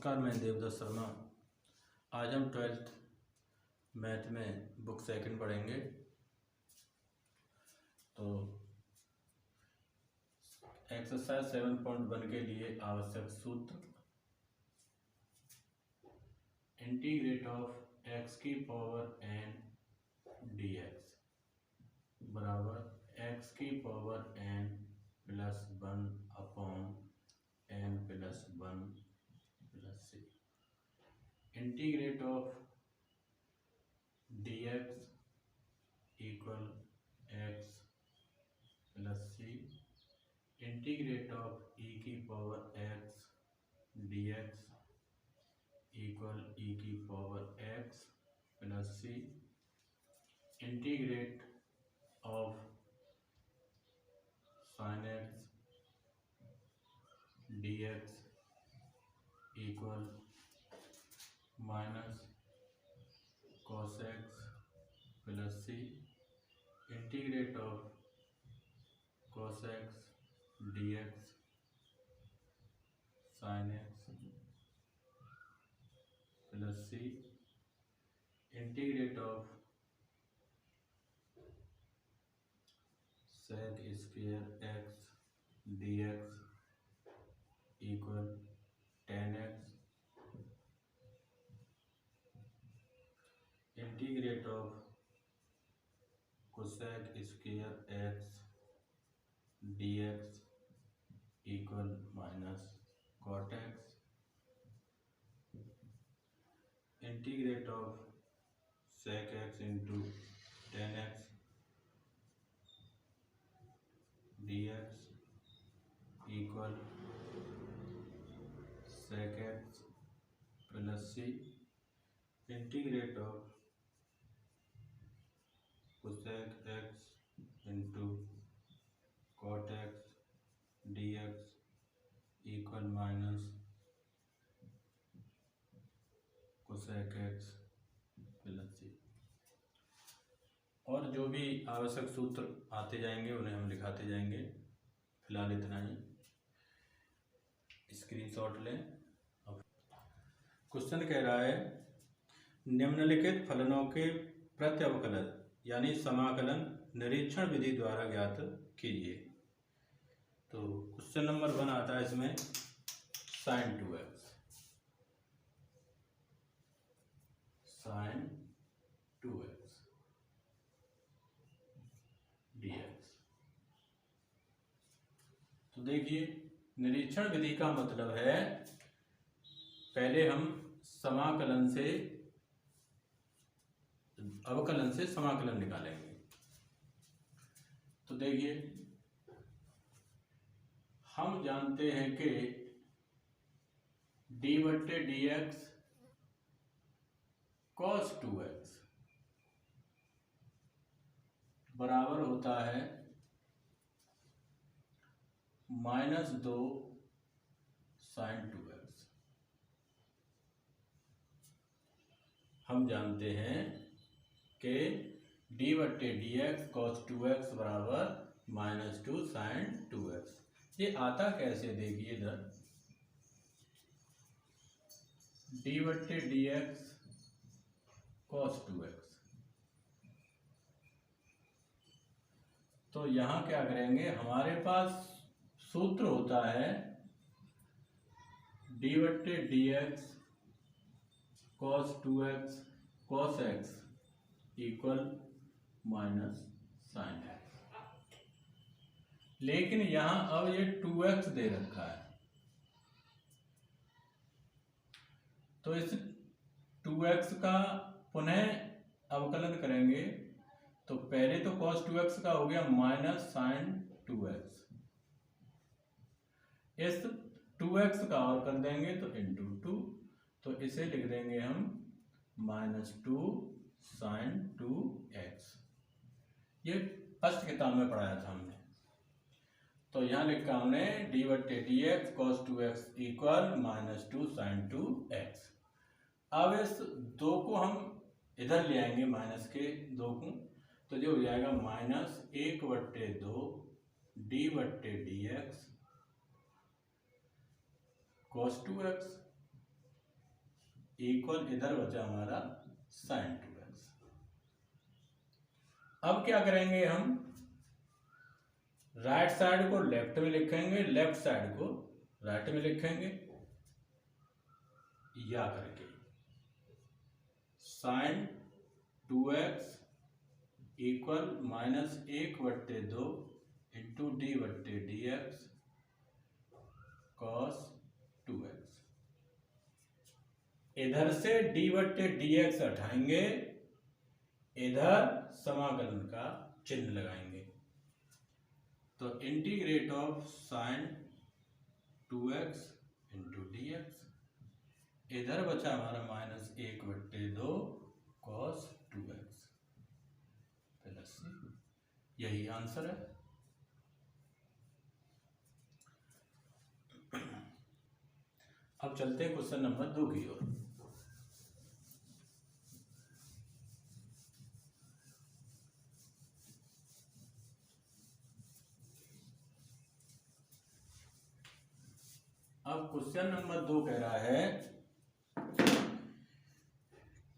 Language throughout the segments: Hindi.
नमस्कार, मैं देवदत्त शर्मा। आज हम 12th मैथ में बुक सेकंड पढ़ेंगे। तो एक्सरसाइज 7.1 के लिए आवश्यक सूत्र, इंटीग्रेट ऑफ एक्स की पावर एन डी एक्स बराबर एक्स की power n plus 1 upon n plus 1 plus c. Integrate of d x equal x plus c. Integrate of e की power x d x equal e की power x plus c. Integrate of sine x d x equal minus cos x plus c. Integrate of cos x d x sine x plus c. Integrate of sec square x d x equal tan x. Integrate of cosec square x d x equal minus cot x. Integrate of sec x into tan x d x equal sec x plus c. Integrate of cosec x into cot x d x equal minus cosec x plus c. और जो भी आवश्यक सूत्र आते जाएंगे उन्हें हम लिखाते जाएंगे। फिलहाल इतना ही, स्क्रीनशॉट लें। क्वेश्चन कह रहा है निम्नलिखित फलनों के प्रत्यवकलन यानी समाकलन निरीक्षण विधि द्वारा ज्ञात कीजिए। तो क्वेश्चन नंबर 1 आता है इसमें साइन 2x dx। तो देखिए, निरीक्षण विधि का मतलब है पहले हम समाकलन से अवकलन से समाकलन निकालेंगे। तो देखिए, हम जानते हैं कि डी बट्टे डी एक्स कॉस 2x बराबर होता है -2 साइन 2x। हम जानते हैं कि डी बट्टे डी एक्स कॉस 2x बराबर -2 साइन 2x। ये आता कैसे, देखिए इधर डी बट्टे डी एक्स कॉस 2x। तो यहां क्या करेंगे, हमारे पास सूत्र होता है डी बट्टे d x cos 2x cos x equal minus sine x. लेकिन यहां अब ये 2x दे रखा है, तो इस 2x का पुनः अवकलन करेंगे। तो पहले तो cos 2x का हो गया माइनस साइन 2x, इस 2x का और कर देंगे तो इंटू 2। तो इसे लिख देंगे हम -2 साइन 2x। ये फर्स्ट किताब में पढ़ाया था हमने। तो यहाँ लिखा हमने डी बट्टे d x cos 2x equal -2 sine 2x। अब इस 2 को हम इधर ले आएंगे, माइनस के 2 को, तो जो हो जाएगा -1/2 डी बट्टे d x cos 2x equal इधर बचा हमारा साइन 2x। अब क्या करेंगे हम, राइट साइड को लेफ्ट में लिखेंगे, लेफ्ट साइड को राइट में लिखेंगे, या करके sign 2x equal -1/2 into d/dx cos 2x। इधर से d/dx हटाएंगे, इधर समाकलन का चिन्ह लगाएंगे, तो integrate of sign 2x into dx, इधर बचा हमारा -1/2 cos 2x प्लस c। यही आंसर है। अब चलते हैं क्वेश्चन नंबर 2 की ओर। अब क्वेश्चन नंबर 2 कह रहा है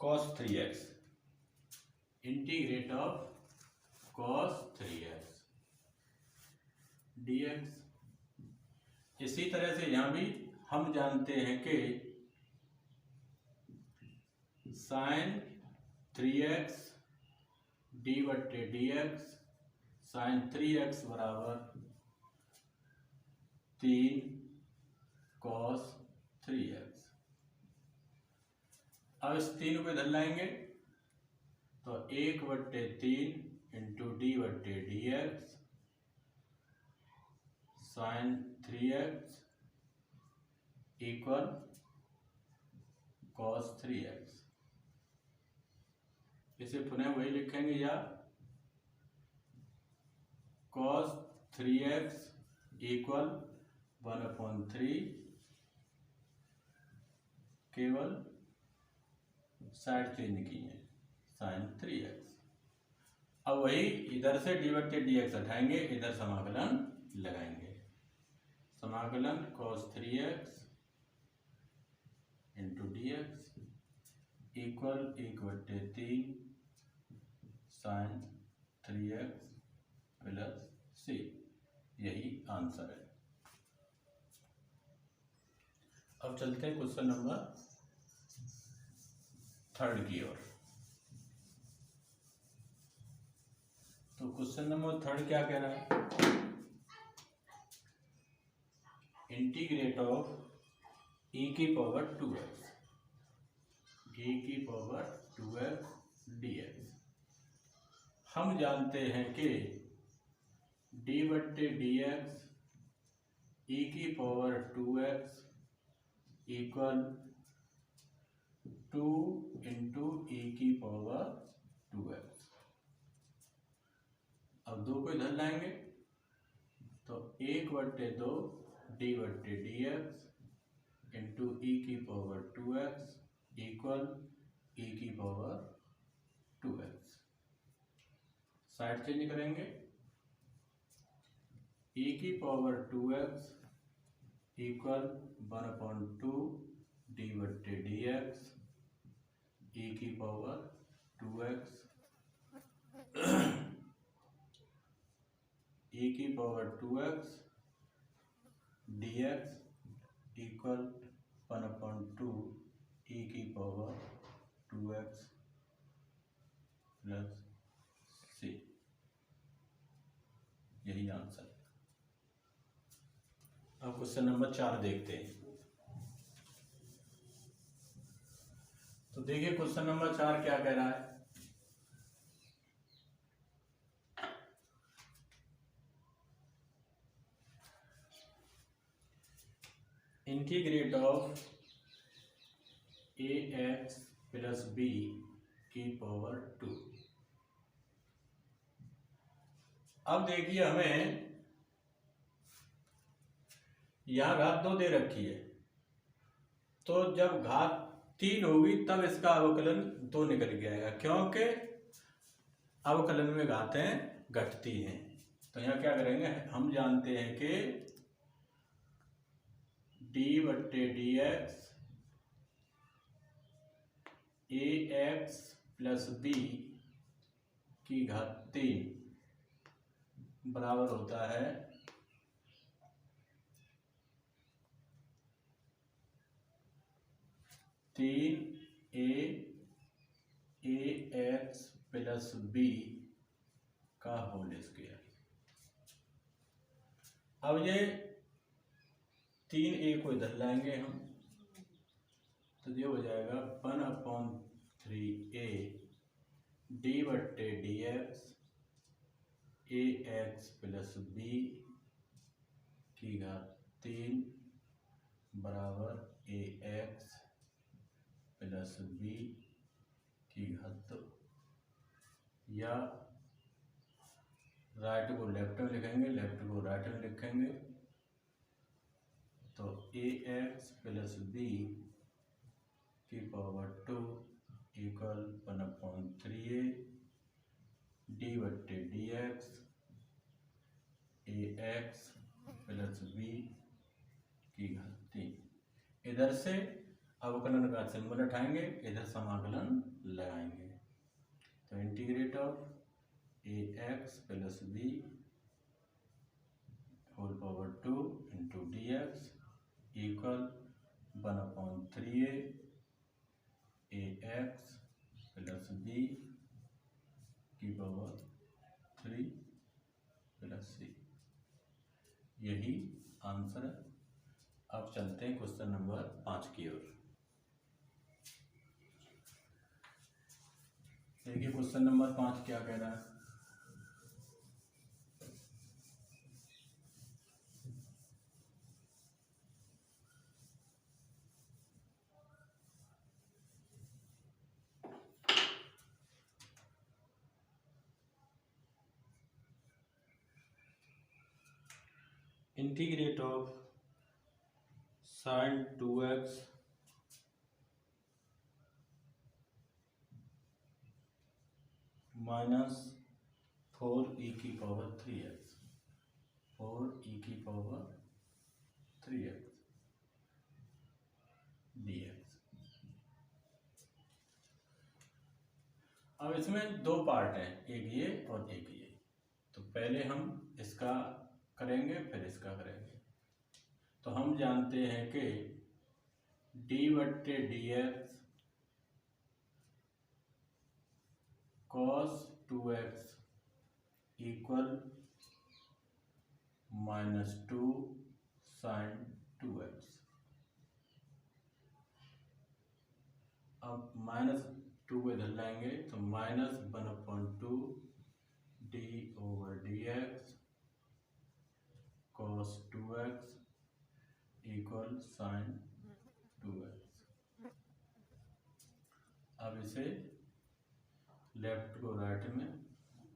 cos 3x integrate of cos 3x dx। इसी तरह से यहां भी हम जानते हैं कि sign 3x d/dx sign 3x बराबर 3 cos 3x। अब इस 3 को इधर लाएंगे तो 1/3 into d/dx sign 3x equal cos 3x। इसे पुनः वही लिखेंगे, या cos 3x इक्वल 1/3, केवल साइड चेंज की है, साइन 3x। अब वही इधर से d/dx हटाएंगे, इधर समाकलन लगाएंगे, समाकलन cos 3x into dx equal 1/3 sine 3x plus c। यही आंसर है। अब चलते हैं क्वेश्चन नंबर 3 की ओर। तो क्वेश्चन नंबर 3 क्या कह रहा है, इंटीग्रेट ऑफ e की पावर 2x dx। हम जानते हैं कि d/dx e की power 2x equal 2 into e की पावर 2x। अब 2 को इधर लाएंगे तो 1/2 d/dx इंटू e की पावर 2x इक्वल e की पावर 2x। साइड चेंज करेंगे, e की power 2x equal 1/2 d/dx e की पावर 2x e की power 2x dx equal 1/2 e की पावर 2x प्लस c। यही आंसर है। अब क्वेश्चन नंबर 4 देखते हैं। तो देखिए क्वेश्चन नंबर 4 क्या कह रहा है, integrate of ax plus b की पावर 2। अब देखिए हमें यहां घात 2 दे रखी है, तो जब घात 3 होगी तब इसका अवकलन 2 निकल के आएगा, क्योंकि अवकलन में घातें घटती हैं। तो यहाँ क्या करेंगे, हम जानते हैं कि d/dx ए एक्स प्लस बी की घात 3 बराबर होता है 3 ए एक्स प्लस बी का होल स्क्वायर। अब ये 3a को इधर लाएंगे हम, तो ये हो जाएगा 1/3a d/dx ए एक्स प्लस बी की घात 3 बराबर ए एक्स प्लस बी की घात 2, या राइट को लेफ्ट में लिखेंगे, लेफ्ट को राइट में लिखेंगे, तो ए एक्स प्लस बी की पावर 2 इक्वल 1/3a d/dx ए एक्स प्लस बी की घात 3। इधर से अवकलन का सिंबल उठाएंगे, इधर समाकलन लगाएंगे, तो integrate of a x plus b whole power 2 into d x equal 1/3a a x plus b की पावर 3 प्लस सी। यही आंसर है। अब चलते हैं क्वेश्चन नंबर 5 की ओर। देखिए क्वेश्चन नंबर 5 क्या कह रहा है। Integrate of sin 2x minus 4e की पावर 3x 4e की पावर 3x dx। अब इसमें दो पार्ट हैं, एक ये और एक ये, तो पहले हम इसका करेंगे फिर इसका करेंगे। तो हम जानते हैं कि d/dx cos 2x equal -2 sin 2x। अब -2 को इधर लाएंगे तो -1/2 d/dx cos 2x equal sin 2x। अब इसे लेफ्ट को राइट में,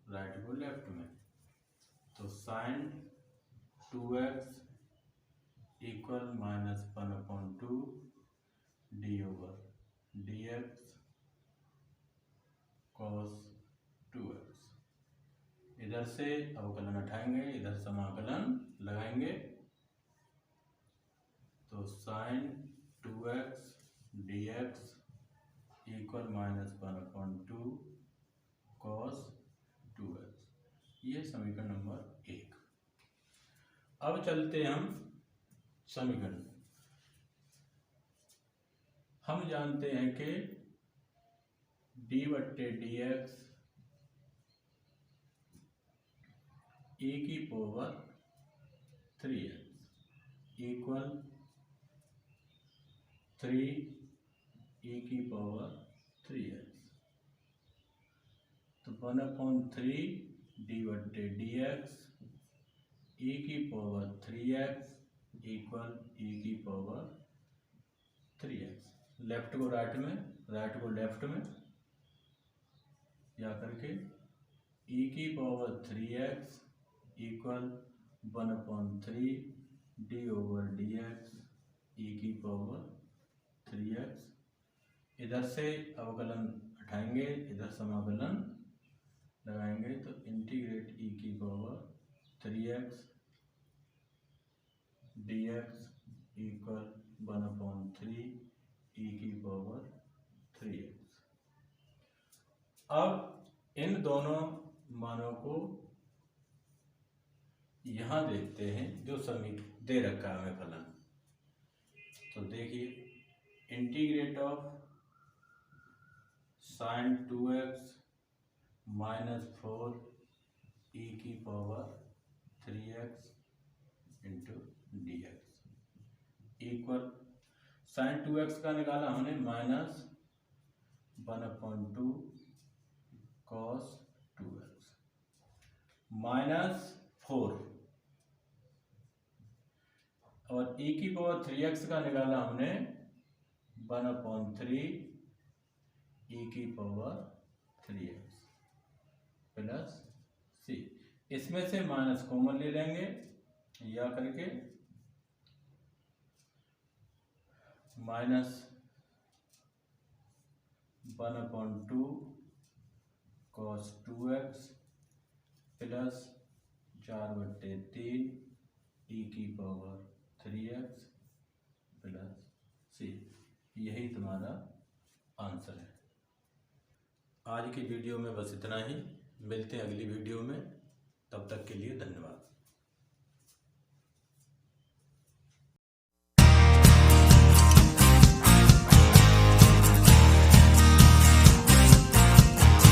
राइट को लेफ्ट में, तो sin 2x equal -1/2 d/dx cos 2x। इधर से अवकलन उठाएंगे, इधर समाकलन लगाएंगे, तो sin 2x dx equal -1/2 cos 2x। ये समीकरण नंबर 1। अब चलते हैं हम समीकरण। हम जानते हैं कि d/dx e की पावर 3x इक्वल 3 e की पावर 3x, तो 1/3 d/dx e की पावर 3x इक्वल e की पावर 3x। लेफ्ट को राइट में, राइट को लेफ्ट में या करके e की power 3x equal 1/3 d/dx e की पावर 3x। इधर से अवकलन उठाएंगे, इधर समाकलन लगाएंगे, तो इंटीग्रेट e की power 3x dx equal 1/3 e की पावर 3x। अब इन दोनों मानों को यहाँ देखते हैं जो दे रखा है हमें फलन। तो देखिए integrate of sin 2x minus 4 e की power 3x into d x equal sin 2x का निकाला हमने माइनस 1/2 cos 2x माइनस 4 और e की पावर 3x का निकाला हमने 1/3 e की पावर 3x प्लस c। इसमें से माइनस कॉमन ले लेंगे या करके minus 1/2 cos 2x plus 4/3 e की पावर 3x प्लस c। यही तुम्हारा आंसर है। आज की वीडियो में बस इतना ही। मिलते हैं अगली वीडियो में, तब तक के लिए धन्यवाद।